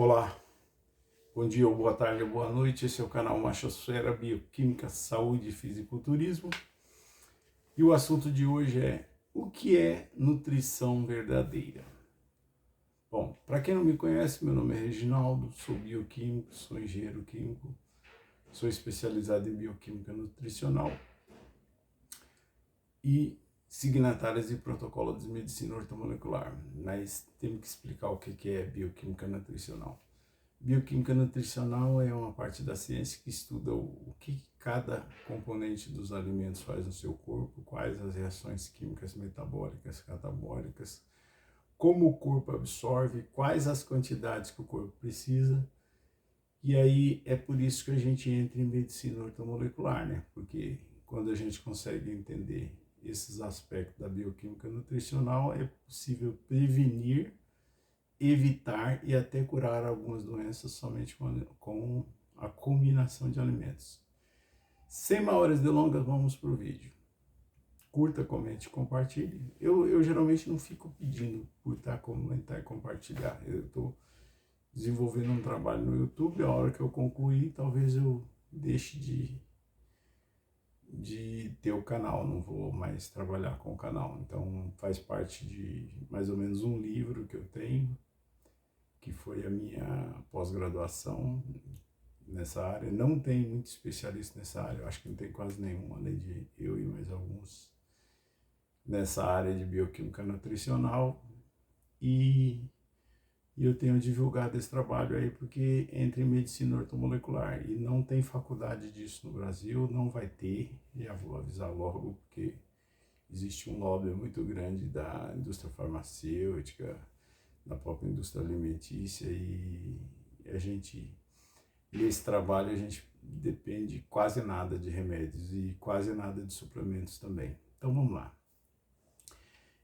Olá, bom dia, ou boa tarde, ou boa noite. Esse é o canal Machosfera Bioquímica, Saúde e Fisiculturismo. E o assunto de hoje é: o que é nutrição verdadeira? Bom, para quem não me conhece, meu nome é Reginaldo, sou bioquímico, sou engenheiro químico, sou especializado em bioquímica nutricional e signatários de protocolo de medicina ortomolecular. Mas temos que explicar o que é bioquímica nutricional. Bioquímica nutricional é uma parte da ciência que estuda o que cada componente dos alimentos faz no seu corpo, quais as reações químicas metabólicas, catabólicas, como o corpo absorve, quais as quantidades que o corpo precisa. E aí é por isso que a gente entra em medicina ortomolecular, né? Porque quando a gente consegue entender esses aspectos da bioquímica nutricional, é possível prevenir, evitar e até curar algumas doenças somente com a combinação de alimentos. Sem maiores delongas, vamos para o vídeo. Curta, comente, compartilhe. Eu geralmente não fico pedindo curtar, comentar e compartilhar. Eu estou desenvolvendo um trabalho no YouTube, a hora que eu concluir, talvez eu deixe de ter o canal, não vou mais trabalhar com o canal. Então faz parte de mais ou menos um livro que eu tenho, que foi a minha pós-graduação nessa área. Não tem muito especialista nessa área, eu acho que não tem quase nenhum, além de eu e mais alguns, nessa área de bioquímica nutricional. E eu tenho divulgado esse trabalho aí porque entra em medicina ortomolecular e não tem faculdade disso no Brasil, não vai ter, já vou avisar logo, porque existe um lobby muito grande da indústria farmacêutica, da própria indústria alimentícia, e a gente, nesse trabalho, a gente depende quase nada de remédios e quase nada de suplementos também. Então vamos lá.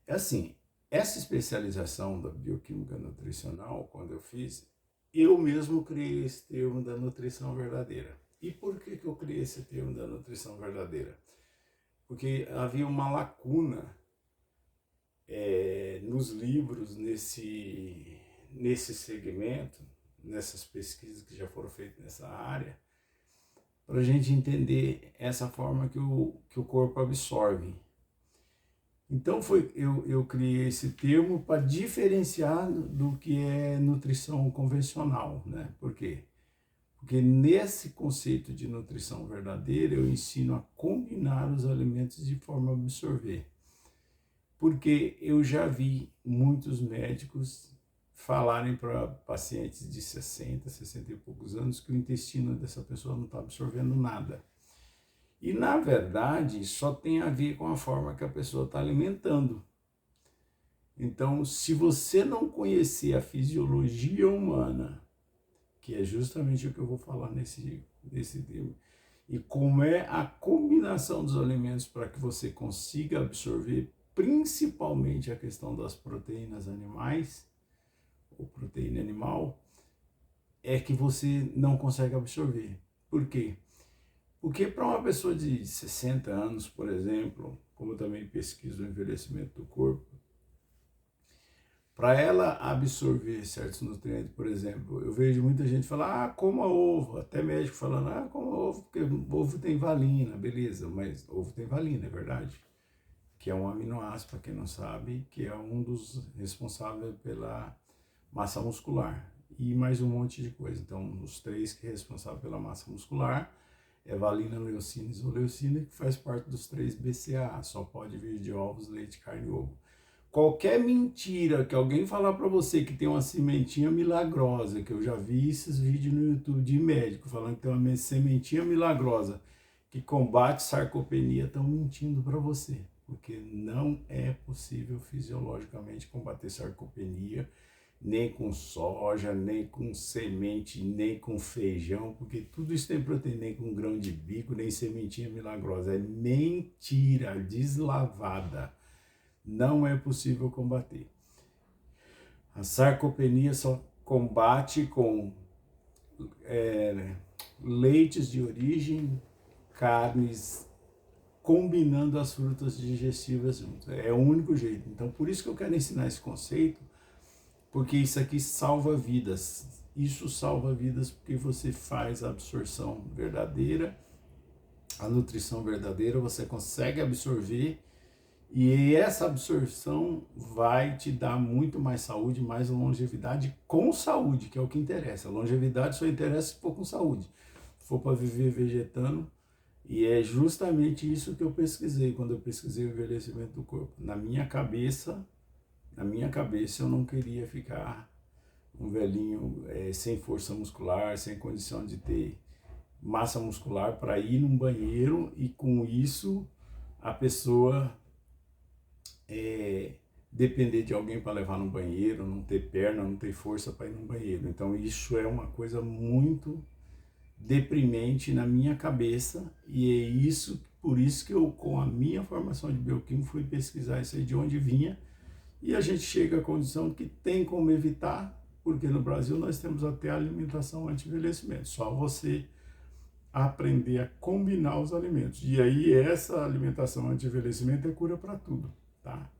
É assim, essa especialização da bioquímica nutricional, quando eu fiz, eu mesmo criei esse termo da nutrição verdadeira. E por que eu criei esse termo da nutrição verdadeira? Porque havia uma lacuna nos livros, nesse segmento, nessas pesquisas que já foram feitas nessa área, para a gente entender essa forma que o corpo absorve. Então eu criei esse termo para diferenciar do que é nutrição convencional, né? Por quê? Porque nesse conceito de nutrição verdadeira eu ensino a combinar os alimentos de forma a absorver. Porque eu já vi muitos médicos falarem para pacientes de 60, 60 e poucos anos que o intestino dessa pessoa não está absorvendo nada. E, na verdade, só tem a ver com a forma que a pessoa está alimentando. Então, se você não conhecer a fisiologia humana, que é justamente o que eu vou falar nesse tema, e como é a combinação dos alimentos para que você consiga absorver, principalmente a questão das proteínas animais, ou proteína animal, é que você não consegue absorver. Por quê? Porque para uma pessoa de 60 anos, por exemplo, como eu também pesquiso o envelhecimento do corpo, para ela absorver certos nutrientes, por exemplo, eu vejo muita gente falar, coma ovo, até médico falando, coma ovo, porque ovo tem valina, beleza, mas ovo tem valina, é verdade? Que é um aminoácido, para quem não sabe, que é um dos responsáveis pela massa muscular e mais um monte de coisa. Então, os três que é responsável pela massa muscular é valina, leucina e isoleucina, que faz parte dos 3 BCAA, só pode vir de ovos, leite, carne e ovo. Qualquer mentira que alguém falar para você que tem uma sementinha milagrosa, que eu já vi esses vídeos no YouTube de médico falando que tem uma sementinha milagrosa que combate sarcopenia, estão mentindo para você, porque não é possível fisiologicamente combater sarcopenia, nem com soja, nem com semente, nem com feijão, porque tudo isso tem proteína, nem com grão de bico, nem sementinha milagrosa. É mentira deslavada. Não é possível combater. A sarcopenia só combate com leites de origem, carnes, combinando as frutas digestivas juntas. É o único jeito. Então, por isso que eu quero ensinar esse conceito, porque isso aqui salva vidas. isso salva vidas porque você faz a absorção verdadeira, a nutrição verdadeira, você consegue absorver e essa absorção vai te dar muito mais saúde, mais longevidade com saúde, que é o que interessa. A longevidade só interessa se for com saúde. Se for para viver vegetando, e é justamente isso que eu pesquisei quando eu pesquisei o envelhecimento do corpo. Na minha cabeça eu não queria ficar um velhinho sem força muscular, sem condição de ter massa muscular para ir num banheiro e com isso a pessoa depender de alguém para levar no banheiro, não ter perna, não ter força para ir no banheiro. Então isso é uma coisa muito deprimente na minha cabeça e é isso, por isso que eu, com a minha formação de bioquímico, fui pesquisar isso aí de onde vinha e a gente chega à condição que tem como evitar, porque no Brasil nós temos até a alimentação anti-envelhecimento, só você aprender a combinar os alimentos. E aí essa alimentação anti-envelhecimento é cura para tudo, tá?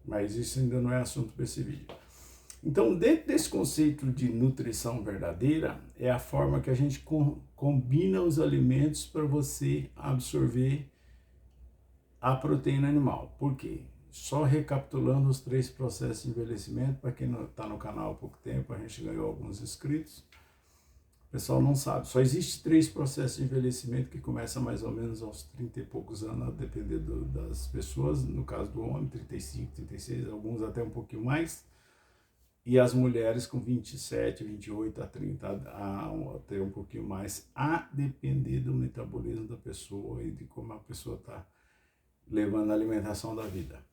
Mas isso ainda não é assunto para esse vídeo. Então, dentro desse conceito de nutrição verdadeira, é a forma que a gente combina os alimentos para você absorver a proteína animal. Por quê? Só recapitulando os 3 processos de envelhecimento, para quem está no canal há pouco tempo, a gente ganhou alguns inscritos. O pessoal não sabe, só existe 3 processos de envelhecimento que começam mais ou menos aos 30 e poucos anos, a depender das pessoas, no caso do homem, 35, 36, alguns até um pouquinho mais, e as mulheres com 27, 28 a 30, até um pouquinho mais, a depender do metabolismo da pessoa e de como a pessoa está levando a alimentação da vida.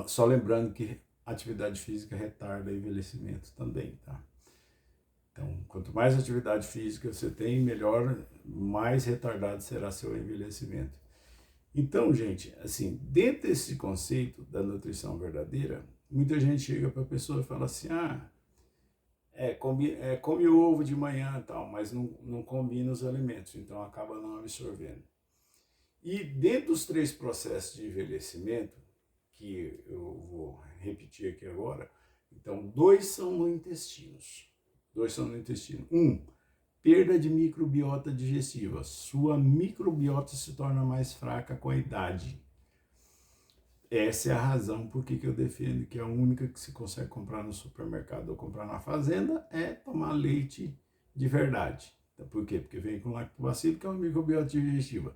Só lembrando que atividade física retarda o envelhecimento também, tá? Então, quanto mais atividade física você tem, melhor, mais retardado será seu envelhecimento. Então, gente, assim, dentro desse conceito da nutrição verdadeira, muita gente chega para a pessoa e fala assim, come ovo de manhã e tal, mas não combina os alimentos, então acaba não absorvendo. E dentro dos 3 processos de envelhecimento, que eu vou repetir aqui agora, então 2 são no intestino. 2 são no intestino. 1, perda de microbiota digestiva. Sua microbiota se torna mais fraca com a idade. Essa é a razão por que eu defendo que a única que se consegue comprar no supermercado ou comprar na fazenda é tomar leite de verdade. Por quê? Porque vem com lactobacilo, que é uma microbiota digestiva.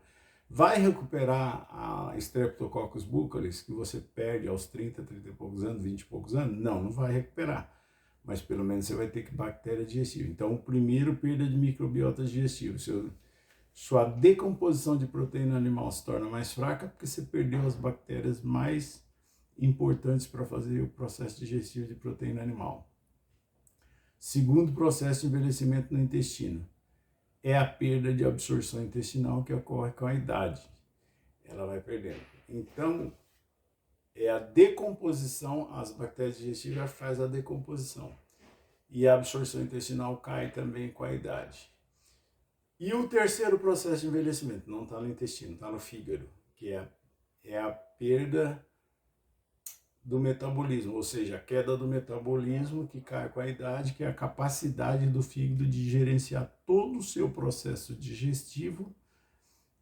Vai recuperar a Streptococcus buccalis, que você perde aos 30 e poucos anos, 20 e poucos anos? Não vai recuperar. Mas pelo menos você vai ter que bactéria digestiva. Então, o primeiro, perda de microbiota digestiva. Sua decomposição de proteína animal se torna mais fraca porque você perdeu as bactérias mais importantes para fazer o processo digestivo de proteína animal. Segundo processo de envelhecimento no intestino é a perda de absorção intestinal que ocorre com a idade. Ela vai perdendo. Então, é a decomposição, as bactérias digestivas fazem a decomposição. E a absorção intestinal cai também com a idade. E o terceiro processo de envelhecimento, não está no intestino, está no fígado, que é a perda do metabolismo, ou seja, a queda do metabolismo que cai com a idade, que é a capacidade do fígado de gerenciar todo o seu processo digestivo,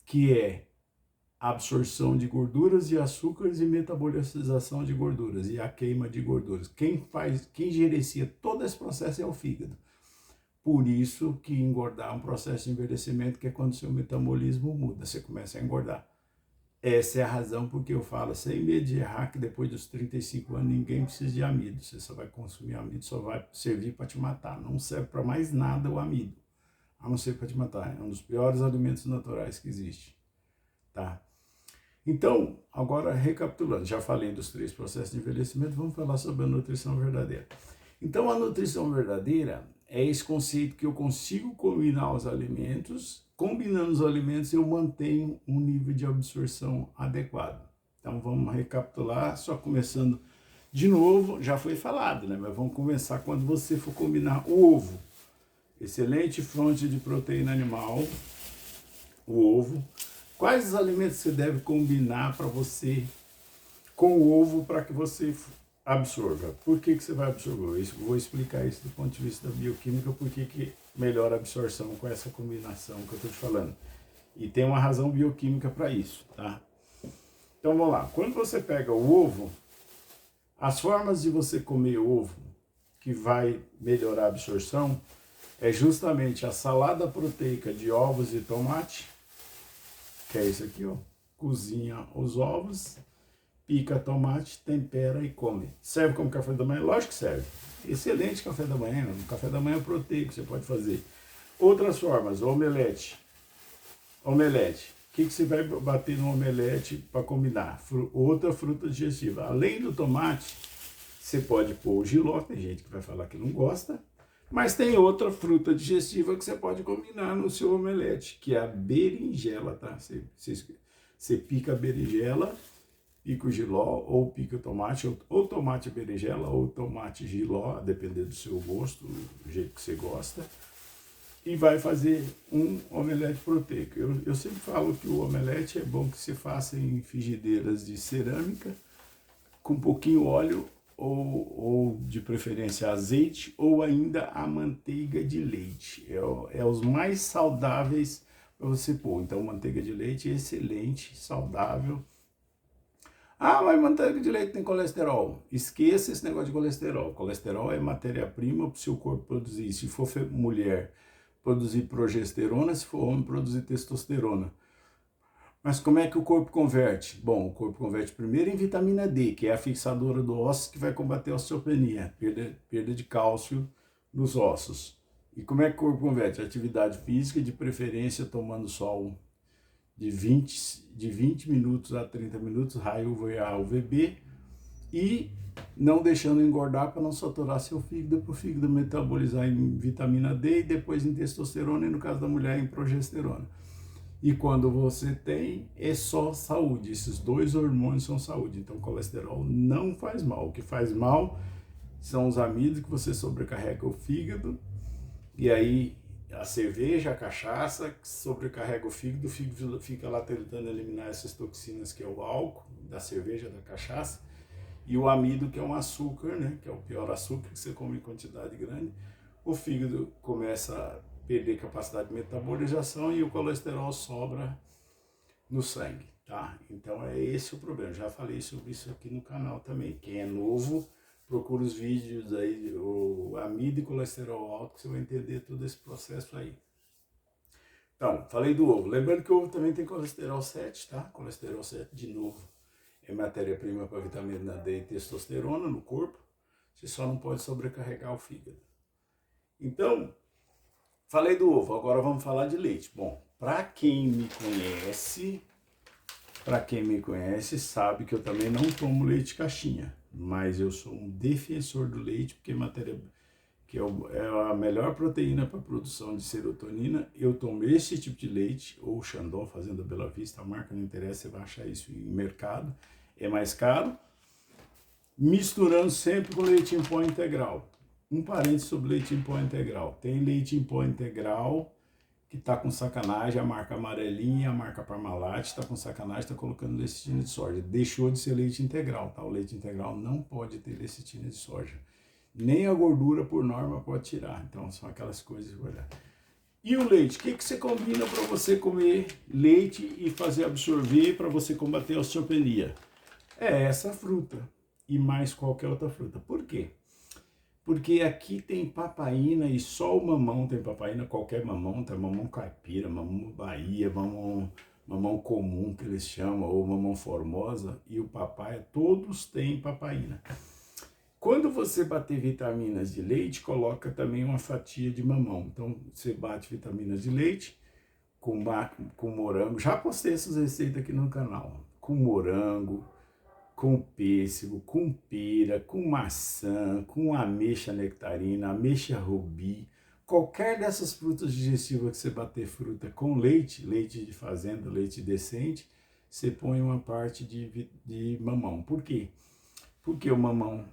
que é a absorção de gorduras e açúcares e metabolização de gorduras e a queima de gorduras. Quem gerencia todo esse processo é o fígado. Por isso que engordar é um processo de envelhecimento, que é quando o seu metabolismo muda, você começa a engordar. Essa é a razão porque eu falo, sem medo de errar, que depois dos 35 anos ninguém precisa de amido. Você só vai consumir amido, só vai servir para te matar. Não serve para mais nada o amido, a não ser para te matar. É um dos piores alimentos naturais que existe, tá? Então, agora recapitulando, já falei dos 3 processos de envelhecimento, vamos falar sobre a nutrição verdadeira. Então, a nutrição verdadeira é esse conceito que eu consigo combinar os alimentos, combinando os alimentos eu mantenho um nível de absorção adequado. Então, vamos recapitular, só começando de novo, já foi falado, né? Mas vamos começar quando você for combinar o ovo. Excelente fonte de proteína animal, o ovo. Quais os alimentos você deve combinar para você com o ovo para que você absorva. Por que você vai absorver? Vou explicar isso do ponto de vista da bioquímica, por que melhora a absorção com essa combinação que eu estou te falando. E tem uma razão bioquímica para isso, tá? Então vamos lá. Quando você pega o ovo, as formas de você comer ovo que vai melhorar a absorção é justamente a salada proteica de ovos e tomate, que é isso aqui, ó. Cozinha os ovos, pica tomate, tempera e come. Serve como café da manhã? Lógico que serve. Excelente café da manhã. Um café da manhã proteico você pode fazer. Outras formas, omelete. Omelete. O que você vai bater no omelete para combinar? Outra fruta digestiva. Além do tomate, você pode pôr o jiló, tem gente que vai falar que não gosta, mas tem outra fruta digestiva que você pode combinar no seu omelete, que é a berinjela, tá? Você pica a berinjela, pica o jiló, ou pica o tomate, ou tomate e berinjela, ou tomate e jiló, a depender do seu gosto, do jeito que você gosta, e vai fazer um omelete proteico. Eu sempre falo que o omelete é bom que se faça em frigideiras de cerâmica, com um pouquinho óleo, ou de preferência azeite, ou ainda a manteiga de leite. É os mais saudáveis para você pôr. Então, manteiga de leite é excelente, saudável. Ah, mas manteiga de leite tem colesterol. Esqueça esse negócio de colesterol. Colesterol é matéria-prima para o seu corpo produzir. Se for mulher, produzir progesterona, se for homem, produzir testosterona. Mas como é que o corpo converte? Bom, o corpo converte primeiro em vitamina D, que é a fixadora do osso que vai combater a osteopenia, perda de cálcio nos ossos. E como é que o corpo converte? Atividade física, de preferência tomando sol de 20 minutos a 30 minutos, raio UVA, UVB, e não deixando engordar para não saturar seu fígado, para o fígado metabolizar em vitamina D e depois em testosterona, e no caso da mulher em progesterona. E quando você tem, é só saúde. Esses dois hormônios são saúde. Então, colesterol não faz mal. O que faz mal são os amidos, que você sobrecarrega o fígado. E aí, a cerveja, a cachaça, que sobrecarrega o fígado fica lá tentando eliminar essas toxinas, que é o álcool da cerveja, da cachaça. E o amido, que é um açúcar, né? Que é o pior açúcar, que você come em quantidade grande. O fígado começa a perder capacidade de metabolização e o colesterol sobra no sangue, tá? Então é esse o problema. Já falei sobre isso aqui no canal também. Quem é novo, procura os vídeos aí, o amido e colesterol alto, que você vai entender todo esse processo aí. Então, falei do ovo. Lembrando que o ovo também tem colesterol 7, tá? Colesterol 7, de novo, é matéria-prima para vitamina D e testosterona no corpo. Você só não pode sobrecarregar o fígado. Então, falei do ovo, agora vamos falar de leite. Bom, para quem me conhece, sabe que eu também não tomo leite caixinha, mas eu sou um defensor do leite, porque é a melhor proteína para a produção de serotonina. Eu tomo esse tipo de leite, ou Xandó, Fazenda Bela Vista, a marca não interessa, você vai achar isso em mercado, é mais caro, misturando sempre com leite em pó integral. Um parênteses sobre leite em pó integral. Tem leite em pó integral que tá com sacanagem, a marca amarelinha, a marca Parmalat tá com sacanagem, tá colocando lecitina de soja. Deixou de ser leite integral, tá? O leite integral não pode ter lecitina de soja. Nem a gordura, por norma, pode tirar. Então, são aquelas coisas de olhar. E o leite? O que você combina para você comer leite e fazer absorver para você combater a osteopenia? É essa fruta e mais qualquer outra fruta. Por quê? Porque aqui tem papaína e só o mamão tem papaína, qualquer mamão, tem mamão caipira, mamão Bahia, mamão comum que eles chamam, ou mamão formosa, e o papai, todos têm papaína. Quando você bater vitaminas de leite, coloca também uma fatia de mamão. Então você bate vitaminas de leite com morango, já postei essas receitas aqui no canal, com morango, com pêssego, com pera, com maçã, com ameixa nectarina, ameixa rubi, qualquer dessas frutas digestivas que você bater fruta com leite, leite de fazenda, leite decente, você põe uma parte de mamão. Por quê? Porque o mamão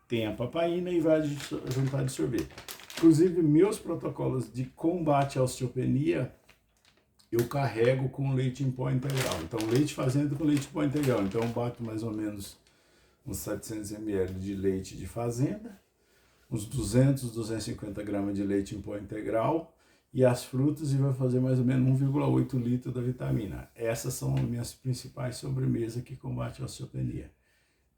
tem a papaína e vai juntar de sorvete. Inclusive, meus protocolos de combate à osteopenia, eu carrego com leite em pó integral. Então, leite fazenda com leite em pó integral. Então, eu bato mais ou menos uns 700 ml de leite de fazenda, uns 200, 250 gramas de leite em pó integral e as frutas e vai fazer mais ou menos 1,8 litros da vitamina. Essas são as minhas principais sobremesas que combatem a osteopenia.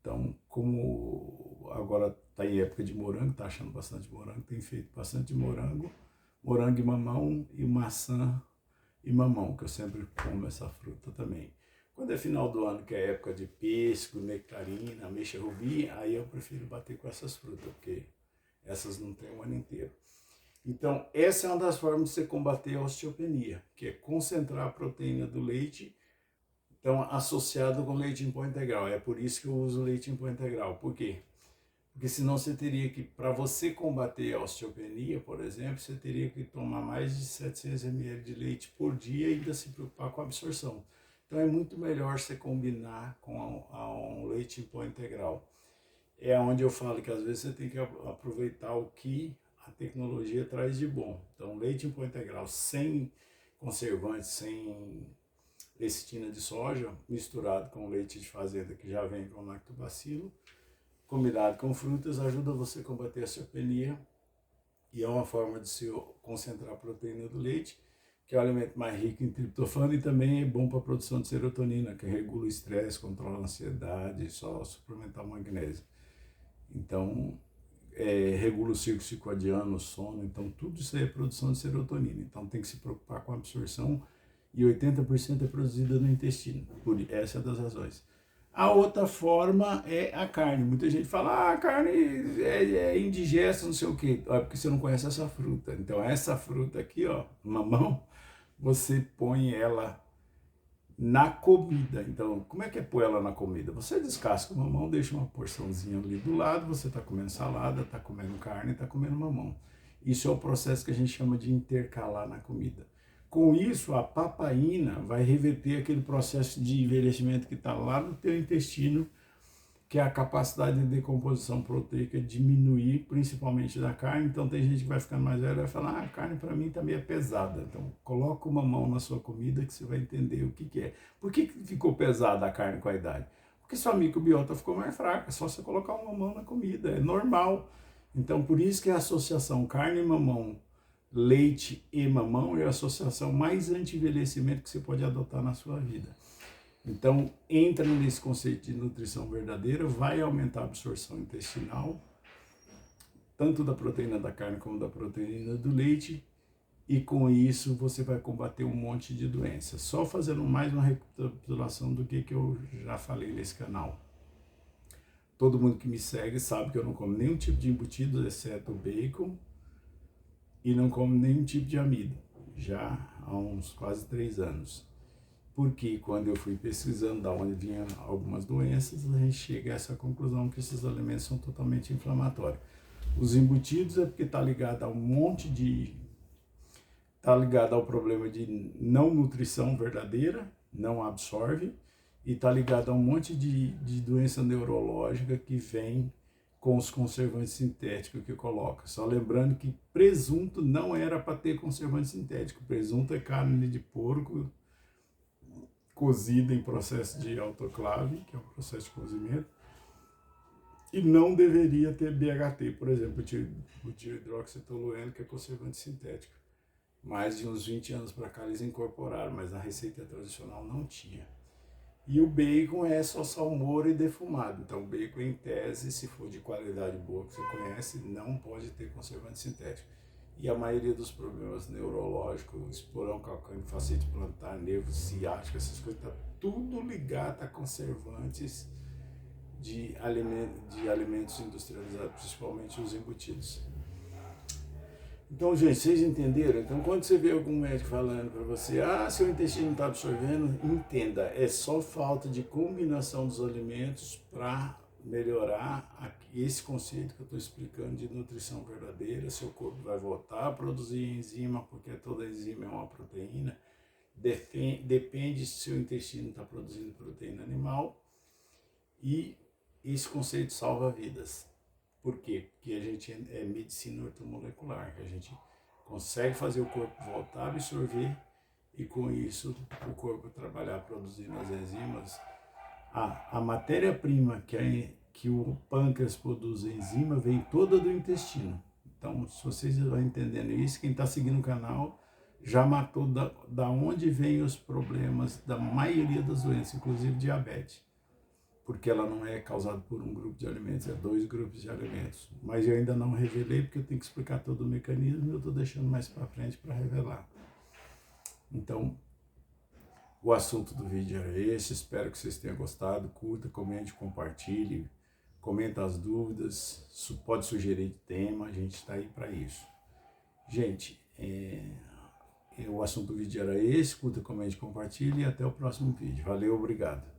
Então, como agora está em época de morango, está achando bastante morango, tem feito bastante morango e mamão e maçã e mamão, que eu sempre como essa fruta também. Quando é final do ano, que é época de pêssego, nectarina, ameixa rubi, aí eu prefiro bater com essas frutas, porque essas não tem o ano inteiro. Então, essa é uma das formas de você combater a osteopenia, que é concentrar a proteína do leite, então associado com leite em pó integral. É por isso que eu uso leite em pó integral. Por quê? Porque senão você teria que, para você combater a osteopenia, por exemplo, você teria que tomar mais de 700 ml de leite por dia e ainda se preocupar com a absorção. Então é muito melhor você combinar com um leite em pó integral. É onde eu falo que às vezes você tem que aproveitar o que a tecnologia traz de bom. Então leite em pó integral sem conservantes, sem lecitina de soja, misturado com leite de fazenda que já vem com lactobacilo, combinado com frutas, ajuda você a combater a osteopenia e é uma forma de se concentrar a proteína do leite, que é o alimento mais rico em triptofano e também é bom para a produção de serotonina, que regula o estresse, controla a ansiedade, só suplementar o magnésio. Então, regula o ciclo circadiano, o sono, então tudo isso aí é produção de serotonina. Então tem que se preocupar com a absorção e 80% é produzida no intestino, por essa é das razões. A outra forma é a carne. Muita gente fala, a carne é indigesta, não sei o quê. É porque você não conhece essa fruta. Então essa fruta aqui, ó, mamão, você põe ela na comida. Então, como é que é pôr ela na comida? Você descasca o mamão, deixa uma porçãozinha ali do lado, você está comendo salada, está comendo carne, está comendo mamão. Isso é o processo que a gente chama de intercalar na comida. Com isso, a papaina vai reverter aquele processo de envelhecimento que está lá no teu intestino, que é a capacidade de decomposição proteica diminuir, principalmente da carne. Então tem gente que vai ficando mais velha e vai falar, a carne para mim tá meio pesada. Então coloca uma mão na sua comida que você vai entender o que é. Por que ficou pesada a carne com a idade? Porque sua microbiota ficou mais fraca, é só você colocar uma mão na comida, é normal. Então por isso que a associação carne e mamão, leite e mamão é a associação mais anti-envelhecimento que você pode adotar na sua vida. Então, entra nesse conceito de nutrição verdadeira, vai aumentar a absorção intestinal, tanto da proteína da carne como da proteína do leite, e com isso você vai combater um monte de doenças. Só fazendo mais uma recapitulação do que eu já falei nesse canal. Todo mundo que me segue sabe que eu não como nenhum tipo de embutido, exceto o bacon, e não como nenhum tipo de amido, já há uns quase 3 anos. Porque quando eu fui pesquisando de onde vinham algumas doenças, a gente chega a essa conclusão que esses alimentos são totalmente inflamatórios. Os embutidos é porque está ligado a um monte de... está ligado ao problema de não nutrição verdadeira, não absorve, e está ligado a um monte de doença neurológica que vem com os conservantes sintéticos que coloca. Só lembrando que presunto não era para ter conservante sintético. Presunto é carne de porco cozida em processo de autoclave, que é um processo de cozimento, e não deveria ter BHT, por exemplo, o dihidroxitolueno, que é conservante sintético. Mais de uns 20 anos para cá eles incorporaram, mas na receita tradicional não tinha. E o bacon é só salmoura e defumado. Então o bacon, em tese, se for de qualidade boa que você conhece, não pode ter conservante sintético. E a maioria dos problemas neurológicos, esporão calcâneo, fascite plantar, nervo ciático, essas coisas, está tudo ligado a conservantes de alimentos industrializados, principalmente os embutidos. Então, gente, vocês entenderam? Então, quando você vê algum médico falando para você, seu intestino não está absorvendo, entenda, é só falta de combinação dos alimentos para melhorar esse conceito que eu estou explicando de nutrição verdadeira. Seu corpo vai voltar a produzir enzima, porque toda enzima é uma proteína. Depende se seu intestino está produzindo proteína animal. E esse conceito salva vidas. Por quê? Porque a gente é medicina ortomolecular, que a gente consegue fazer o corpo voltar a absorver e com isso o corpo trabalhar produzindo as enzimas. A matéria-prima que que o pâncreas produz enzima vem toda do intestino. Então, se vocês vão entendendo isso, quem está seguindo o canal já matou da onde vem os problemas da maioria das doenças, inclusive diabetes. Porque ela não é causada por um grupo de alimentos, é 2 grupos de alimentos. Mas eu ainda não revelei, porque eu tenho que explicar todo o mecanismo e eu estou deixando mais para frente para revelar. Então, o assunto do vídeo era esse, espero que vocês tenham gostado, curta, comente, compartilhe, comenta as dúvidas, pode sugerir tema, a gente está aí para isso. Gente, o assunto do vídeo era esse, curta, comente, compartilhe e até o próximo vídeo. Valeu, obrigado.